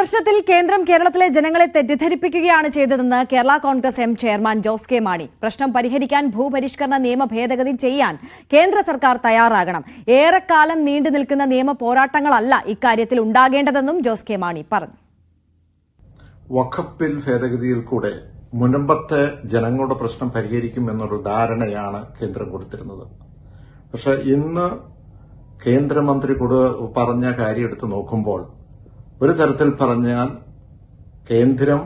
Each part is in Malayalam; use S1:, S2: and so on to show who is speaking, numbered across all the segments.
S1: പ്രശ്നത്തിൽ കേന്ദ്രം കേരളത്തിലെ ജനങ്ങളെ തെറ്റിദ്ധരിപ്പിക്കുകയാണ് ചെയ്തതെന്ന് Kerala Congress M chairman Jose K Mani. പ്രശ്നം പരിഹരിക്കാൻ ഭൂപരിഷ്കരണ നിയമ ഭേദഗതി ചെയ്യാൻ കേന്ദ്ര സർക്കാർ തയ്യാറാകണം. ഏറെക്കാലം നീണ്ടു നിൽക്കുന്ന നിയമ പോരാട്ടങ്ങളല്ല ഇക്കാര്യത്തിൽ ഉണ്ടാകേണ്ടതെന്നും ജോസ് കെ മാണി പറഞ്ഞു.
S2: വഖഫ് ബിൽ ഭേദഗതിയിൽ കൂടെ മുൻപത്തെ ജനങ്ങളുടെ പ്രശ്നം പരിഹരിക്കും എന്നൊരു ധാരണയാണ് കേന്ദ്രം കൊടുത്തിരുന്നത്. പക്ഷെ ഇന്ന് കേന്ദ്രമന്ത്രി പറഞ്ഞ കാര്യം എടുത്തു നോക്കുമ്പോൾ ഒരു തരത്തിൽ പറഞ്ഞാൽ കേന്ദ്രം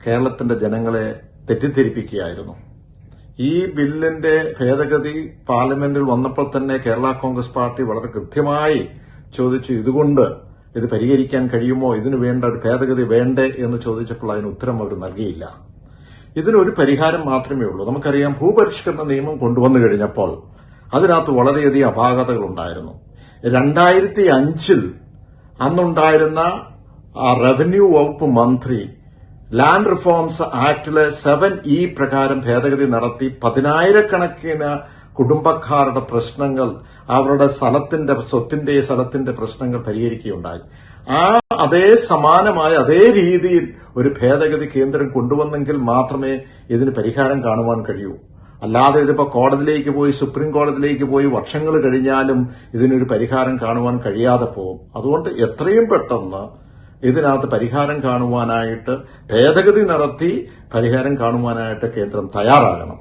S2: കേരളത്തിന്റെ ജനങ്ങളെ തെറ്റിദ്ധരിപ്പിക്കുകയായിരുന്നു. ഈ ബില്ലിന്റെ ഭേദഗതി പാർലമെന്റിൽ വന്നപ്പോൾ തന്നെ കേരള കോൺഗ്രസ് പാർട്ടി വളരെ കൃത്യമായി ചോദിച്ചു, ഇതുകൊണ്ട് ഇത് പരിഹരിക്കാൻ കഴിയുമോ, ഇതിനു വേണ്ട ഒരു ഭേദഗതി വേണ്ടേ എന്ന് ചോദിച്ചപ്പോൾ അതിന് ഉത്തരം അവർ നൽകിയില്ല. ഇതിനൊരു പരിഹാരം മാത്രമേ ഉള്ളൂ. നമുക്കറിയാം, ഭൂപരിഷ്കരണ നിയമം കൊണ്ടുവന്നു കഴിഞ്ഞപ്പോൾ അതിനകത്ത് വളരെയധികം അപാകതകളുണ്ടായിരുന്നു. 2005 അന്നുണ്ടായിരുന്ന റവന്യൂ വകുപ്പ് മന്ത്രി ലാൻഡ് റിഫോംസ് ആക്ടിലെ 7E പ്രകാരം ഭേദഗതി നടത്തി 10,000-കണക്കിന് കുടുംബക്കാരുടെ പ്രശ്നങ്ങൾ, അവരുടെ സ്ഥലത്തിന്റെ പ്രശ്നങ്ങൾ പരിഹരിക്കുകയുണ്ടായി. അതേ സമാനമായ അതേ രീതിയിൽ ഒരു ഭേദഗതി കേന്ദ്രം കൊണ്ടുവന്നെങ്കിൽ മാത്രമേ ഇതിന് പരിഹാരം കാണുവാൻ കഴിയൂ. അല്ലാതെ ഇതിപ്പോ കോടതിയിലേക്ക് പോയി, സുപ്രീം കോടതിയിലേക്ക് പോയി വർഷങ്ങൾ കഴിഞ്ഞാലും ഇതിനൊരു പരിഹാരം കാണുവാൻ കഴിയാതെ പോകും. അതുകൊണ്ട് എത്രയും പെട്ടെന്ന് ഇതിനകത്ത് പരിഹാരം കാണുവാനായിട്ട്, ഭേദഗതി നടത്തി പരിഹാരം കാണുവാനായിട്ട് കേന്ദ്രം തയ്യാറാകണം.